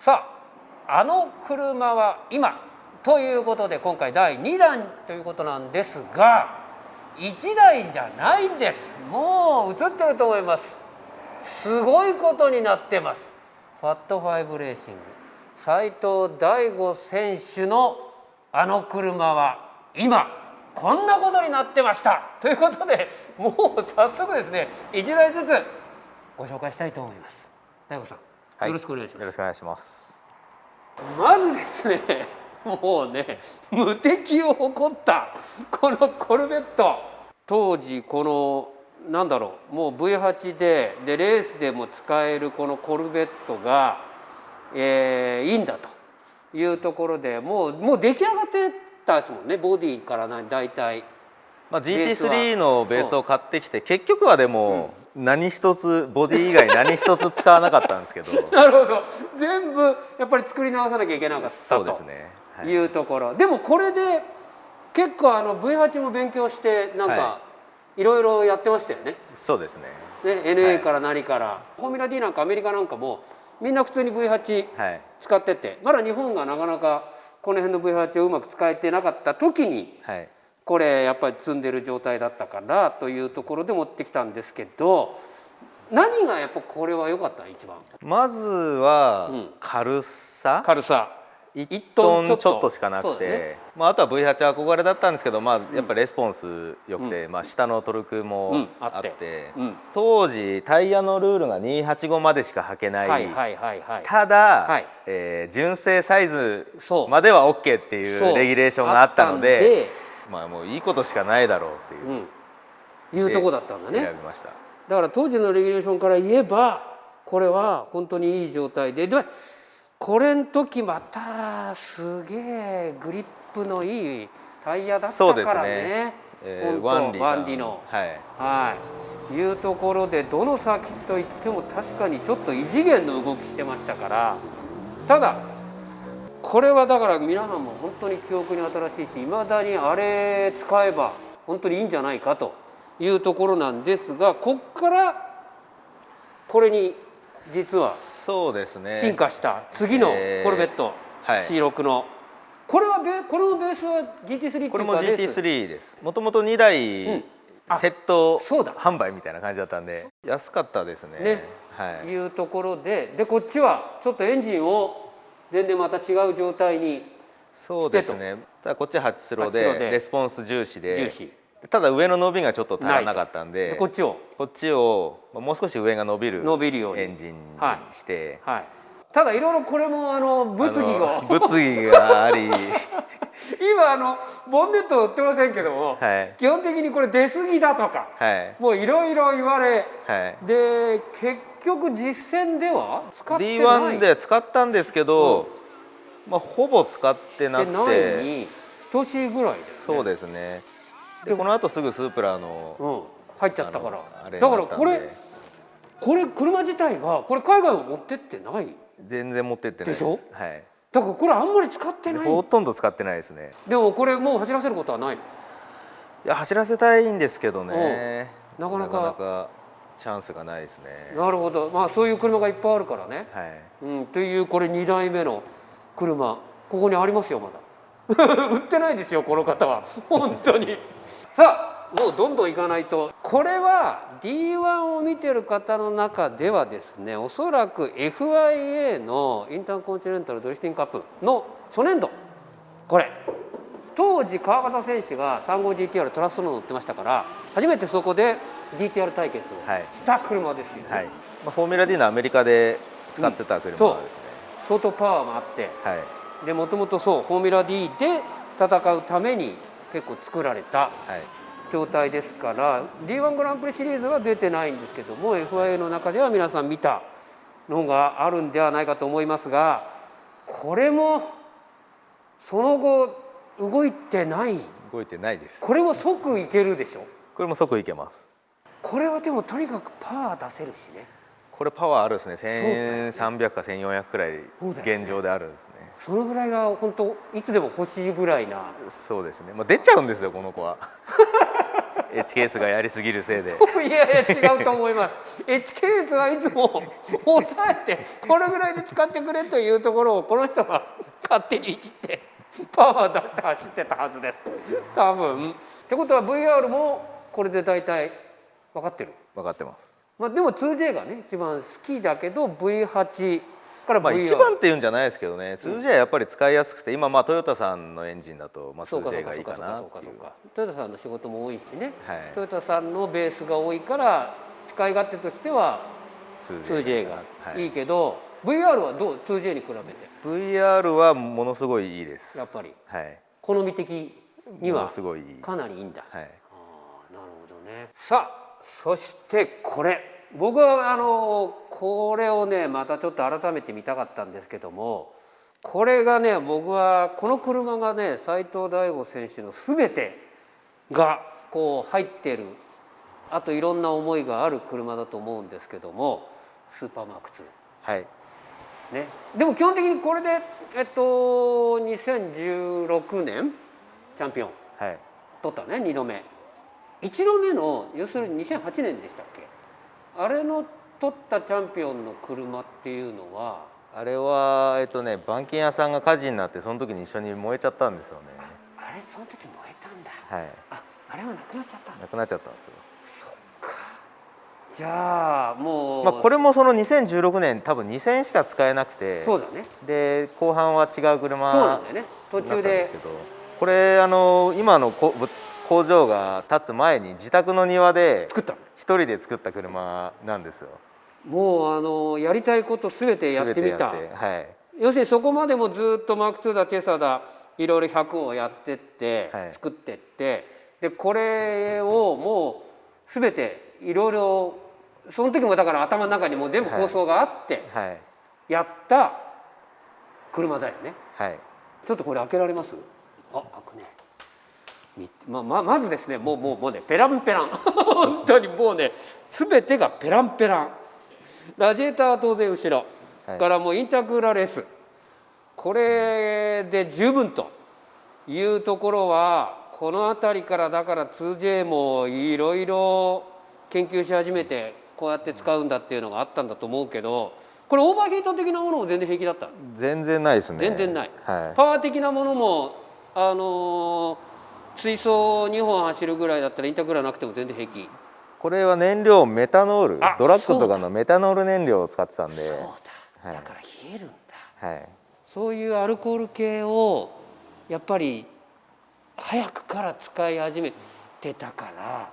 さあ、あの車は今ということで、今回第2弾ということなんですが、1台じゃないんです。もう映ってると思います。すごいことになってます。ファット5レーシング斉藤大吾選手のあの車は今こんなことになってましたということで、もう早速ですね、1台ずつご紹介したいと思います。大吾さん、はい、よろしくお願いします。よろしくお願いします。まずですね、もうね、無敵を誇ったこのコルベット、当時このなんだろう、もう V8 でレースでも使えるこのコルベットが、いいんだというところで、もう出来上がってたですもんね、ボディから大体。GT3 のベースを買ってきて、結局はでも何一つボディ以外何一つ使わなかったんですけどなるほど、全部やっぱり作り直さなきゃいけなかったそうですね、というところでも、これで結構V8 も勉強してなんかいろいろやってましたよね。そうですね。NA から何から、フォーミュラ D なんかアメリカなんかもみんな普通に V8 使ってて、まだ日本がなかなかこの辺の V8 をうまく使えてなかった時に、これやっぱり積んでる状態だったからというところで持ってきたんですけど、何がやっぱこれは良かった？一番まずは軽さ、1トンちょっとしかなくて、あとは V8 憧れだったんですけど、やっぱレスポンス良くて、下のトルクもあって、当時タイヤのルールが285までしか履けない、ただ、純正サイズまでは OK っていうレギュレーションがあったので、もういいことしかないだろうっていうとこだったんだね。選びました。だから当時のレギュレーションから言えば、これは本当にいい状態で、これの時またすげえグリップのいいタイヤだったからね。ワンディのいうところで、どのサーキット行っても確かにちょっと異次元の動きしてましたから。ただこれはだから皆さんも本当に記憶に新しいし、いまだにあれ使えば本当にいいんじゃないかというところなんですが、こっからこれに実は進化した次のコルベット C6 の、これのベースは GT3 っていうか、これも GT3 です。もともと2台セット販売みたいな感じだったんで安かったですね。いうところで、こっちはちょっとエンジンを全然また違う状態にしてと。そうですね。ただこっちは8スロでレスポンス重視で、ただ上の伸びがちょっと足らなかったんで、こっちをもう少し上が伸びるエンジンにして、ただいろいろこれも物議があり今ボンネット売ってませんけども、基本的にこれ出過ぎだとか、もういろいろ言われ、で結局実戦では使ってない。 D1 で使ったんですけど、ほぼ使ってなくてに等しいぐらいですね。そうですね。でこの後すぐスープラの入っちゃったから、だからこれ車自体がこれ海外を持ってってない。全然持ってってないです。でしょ。だからこれあんまり使ってない。ほとんど使ってないですね。でもこれもう走らせることはないの？いや走らせたいんですけどね、なかなかチャンスがないですね。なるほど。そういう車がいっぱいあるからね。というこれ2台目の車、ここにありますよ。まだ売ってないですよこの方は本当に。さあもうどんどんいかないと。これは D1 を見てる方の中ではですね、おそらく FIA のインターコンチネンタルドリフティングカップの初年度、これ当時川端選手が 35GTR トラストロ乗ってましたから、初めてそこで DTR 対決をした車ですよね。フォーミュラ D のアメリカで使ってた車ですね。相当パワーもあって、でもともとフォーミュラ D で戦うために結構作られた状態ですから、 D1 グランプリシリーズは出てないんですけども、 FIA の中では皆さん見たのがあるんではないかと思いますが、これもその後動いてないです。これも即いけるでしょ。これも即いけます。これはでもとにかくパワー出せるしね。これパワーあるですね。1300か1400くらい現状であるんですね。そのぐらいが本当いつでも欲しいぐらいな。そうですね。出ちゃうんですよこの子は HKS がやりすぎるせいで。いやいや違うと思います。HKS はいつも抑えてこれぐらいで使ってくれというところをこの人が勝手にいじってパワー出して走ってたはずです多分。ってことは VR もこれで大体分かってる。分かってます。まあ、でも 2J がね一番好きだけど V8 から VR、一番っていうんじゃないですけどね、2J はやっぱり使いやすくて、今トヨタさんのエンジンだと2J がいいかなっていう。トヨタさんの仕事も多いしね、はい、トヨタさんのベースが多いから使い勝手としては 2J がいいけど、はい、VR はどう 2J に比べて。 VR はものすごいいいです。やっぱり、はい、好み的にはかなりいいんだ。はい、あ、なるほどね。さあそしてこれ僕はこれをねまたちょっと改めて見たかったんですけども、これがね僕はこの車がね斉藤大吾選手の全てがこう入ってる、あといろんな思いがある車だと思うんですけども、スーパーマーク2。はいね、でも基本的にこれで2016年チャンピオン取ったね、2度目。1度目の要するに2008年でしたっけ、あれの取ったチャンピオンの車っていうのは、あれは板金屋さんが火事になってその時に一緒に燃えちゃったんですよね。あれその時燃えたんだ。はい、あれはなくなっちゃったんだ。なくなっちゃったんですよ。そっか。じゃあもう、これもその2016年多分2000しか使えなくて、そうだね、で後半は違う車そうなんだよね、途中で。これ今の工場が建つ前に自宅の庭で一人で作った車なんですよ。もうやりたいことすべてやってみた。はい、要するにそこまでもずっとマーク2だテサだいろいろ100をやってって、はい、作ってって、でこれをもうすべていろいろその時もだから頭の中にも全部構想があってやった車だよね。はい、ちょっとこれ開けられます？あ、開くね。まずですね、もうねペランペラン本当にもうね全てがペランペラン。ラジエーターは当然後ろ、はい、からもうインタークーラーレース、これで十分というところはこの辺りからだから 2J もいろいろ研究し始めてこうやって使うんだっていうのがあったんだと思うけど、これオーバーヒート的なものも全然平気だった？全然ないですね。全然ない、はい、パワー的なものも水素2本走るぐらいだったらインタークーラーなくても全然平気。これは燃料メタノール、ドラッグとかのメタノール燃料を使ってたんで。そうだ、だから冷えるんだ、はい、そういうアルコール系をやっぱり早くから使い始めてたから、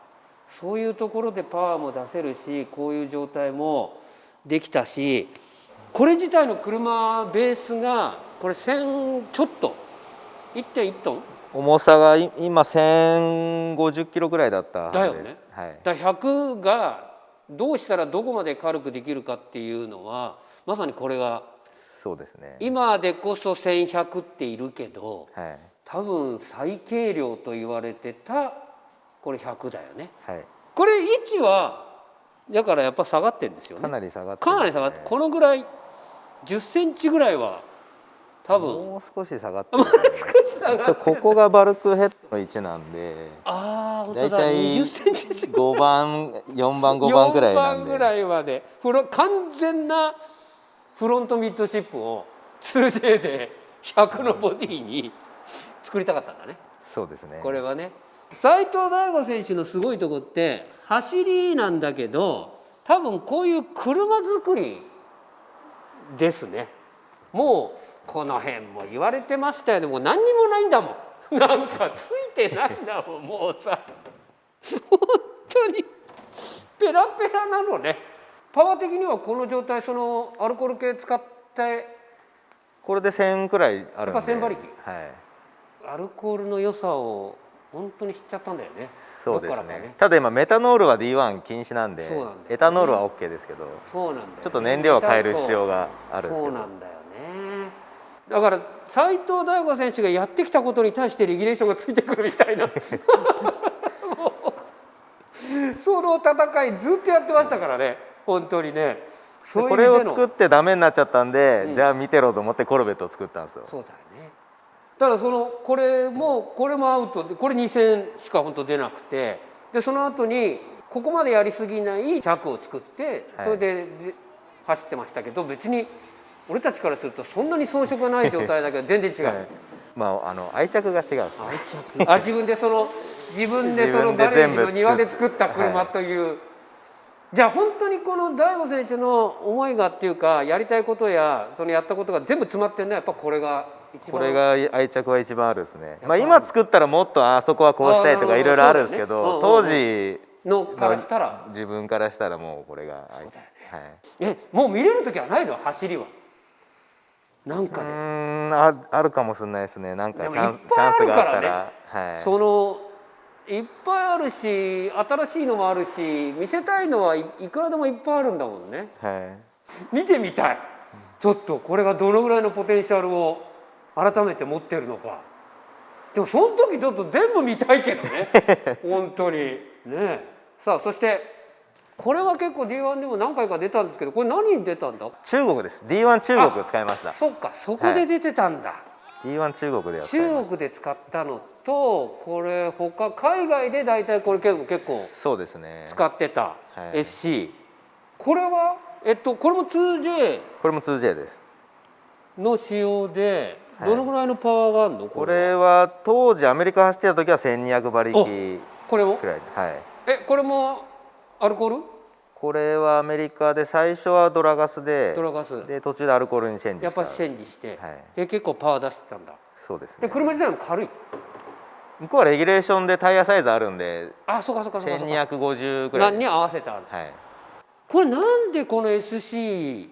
そういうところでパワーも出せるし、こういう状態もできたし、これ自体の車ベースがこれ1000ちょっと 1.1 トン重さが今1050キロぐらいだったはずです。だよね、はい、だから100がどうしたらどこまで軽くできるかっていうのはまさにこれがそうですね。今でこそ1100っているけど、はい、多分最軽量と言われてたこれ100だよね、はい、これ位置はだからやっぱ下がってるんですよね。かなり下がって、かなり下がって、このぐらい10センチぐらいは多分もう少し下がってる、ね、ここがバルクヘッドの位置なんで、本当だ、20センチ5番4番5番ぐらいなんで、4番ぐらいまで完全なフロントミッドシップを 2J で100のボディに作りたかったんだね。そうですね。これはね、斉藤大吾選手のすごいとこって走りなんだけど、多分こういう車作りですね。もうこの辺も言われてましたよね。もう何にもないんだもん。なんかついてないんだもん。もうさ本当にペラペラなのね。パワー的にはこの状態、そのアルコール系使ってこれで1000くらいあるんで、やっぱ1000馬力、はい、アルコールの良さを本当に知っちゃったんだよね。そうですね。ただ今メタノールは D1 禁止なんで、エタノールは OK ですけど、そうなんだよね、ちょっと燃料を変える必要があるんですけど。そうなんだよね。だから斉藤大吾選手がやってきたことに対してレギュレーションがついてくるみたいなその戦いずっとやってましたからね、本当にね。これを作ってダメになっちゃったんで、じゃあ見てろと思ってコルベットを作ったんですよ。そうだよね。だからこれもアウトで、これ2000しか本当出なくて、でその後にここまでやりすぎない尺を作ってそれで走ってましたけど、別に俺たちからするとそんなに遜色がない状態だけど全然違う、はい、まあ愛着が違うんですね。愛着自分でそのガレージの庭で作った車という、はい、じゃあ本当にこの大悟選手の思いがっていうかやりたいことやそのやったことが全部詰まってるのはやっぱこれが一番、これが愛着は一番あるですね。まあ今作ったらもっとあそこはこうしたいとかいろいろあるんですけど、当時のからしたら自分からしたらもうこれが愛着、はい、もう見れる時はないの走りはなんかであるかもしれないですね。なんかチャンスがあったら、はい、そのいっぱいあるし新しいのもあるし見せたいのはいくらでもいっぱいあるんだもんね、はい、見てみたい。ちょっとこれがどのぐらいのポテンシャルを改めて持ってるのか。でもその時ちょっと全部見たいけどね本当にね。さあそしてこれは結構 D1 でも何回か出たんですけど、これ何に出たんだ？中国です。 D1 中国使いました。そっか、そこで出てたんだ、はい、D1 中国で中国で使ったのと、これ他海外で大体これ結構そうですね使ってた SC、これはこれも 2J これも 2J ですの仕様で、どのぐらいのパワーがあるの？これは当時アメリカ走ってた時は1200馬力これもくらい、はい、これもアルコール？これはアメリカで最初はドラガスで途中でアルコールにチェンジした。やっぱりチェンジして、はい、で結構パワー出してたんだ。そうですね。で車自体も軽い。向こうはレギュレーションでタイヤサイズあるんで、そうか1250くらい何に合わせてある、はい、これなんでこの SC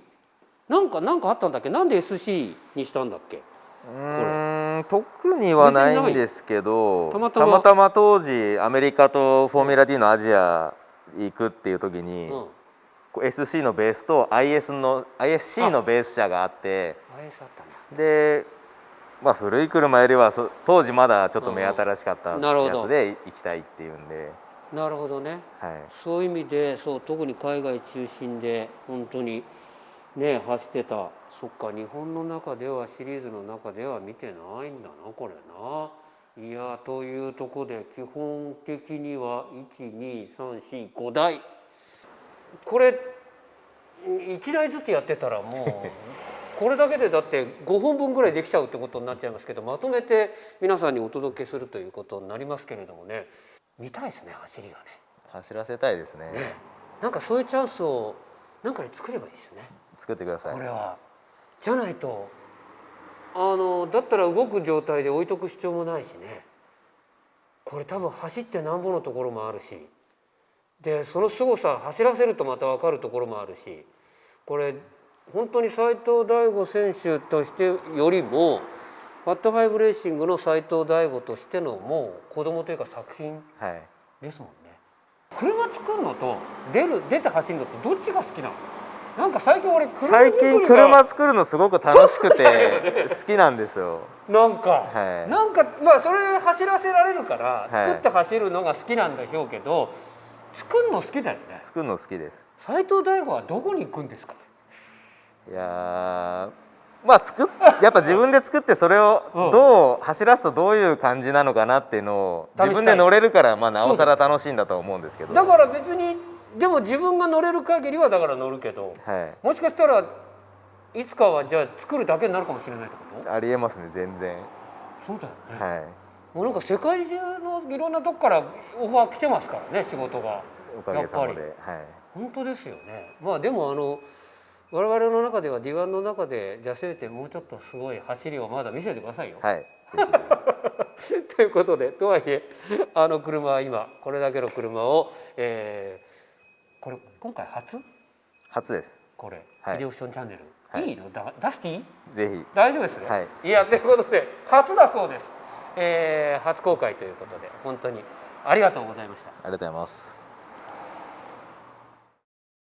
なんかあったんだっけ？なんで SC にしたんだっけ？特にはないんですけど、たまたま当時アメリカとフォーミュラ D のアジア行くっていう時に、SC のベースと ISC のベース車があって、で、まあ、古い車よりは当時まだちょっと目新しかったやつで行きたいっていうんで。なるほどね、はい、そういう意味で特に海外中心で本当にね走ってた。そっか、日本の中ではシリーズの中では見てないんだなこれな。いやというとこで基本的には12345台、これ1台ずつやってたらもうこれだけでだって5本分ぐらいできちゃうってことになっちゃいますけど、まとめて皆さんにお届けするということになりますけれどもね、見たいですね走りがね。走らせたいですね。なんかそういうチャンスをなんかに作ればいいですね。作ってください。これはじゃないとだったら動く状態で置いとく必要もないしね。これ多分走ってなんぼのところもあるし、でその凄さ走らせるとまた分かるところもあるし、これ本当に斉藤大吾選手としてよりもファットファイブレーシングの斉藤大吾としてのもう子供というか作品ですもんね。車作るのと出て走るのってどっちが好きなの？なんか最近俺最近車作るのすごく楽しくて好きなんですよ。なんかまあそれで走らせられるから作って走るのが好きなんでしょうけど、作るの好きだよね。作るの好きです。斉藤大吾はどこに行くんですか？いやまあやっぱ自分で作ってそれをどう走らすとどういう感じなのかなっていうのを自分で乗れるから、まあなおさら楽しいんだと思うんですけど。だから別にでも自分が乗れる限りはだから乗るけど、もしかしたらいつかはじゃあ作るだけになるかもしれないってこと？ありえますね、全然。そうだよね。もうなんか世界中のいろんなとこからオファー来てますからね、仕事が。おかげさまで。本当ですよね。まあでも我々の中では D1 の中でじゃあせめてもうちょっとすごい走りをまだ見せてくださいよ。はい。ということで、とはいえ車は今これだけの車を、これ今回初です。これ、イデオプションチャンネル、いいの出していい？ぜひ。大丈夫ですね。いやということで初だそうです。初公開ということで本当にありがとうございました。ありがとうございます。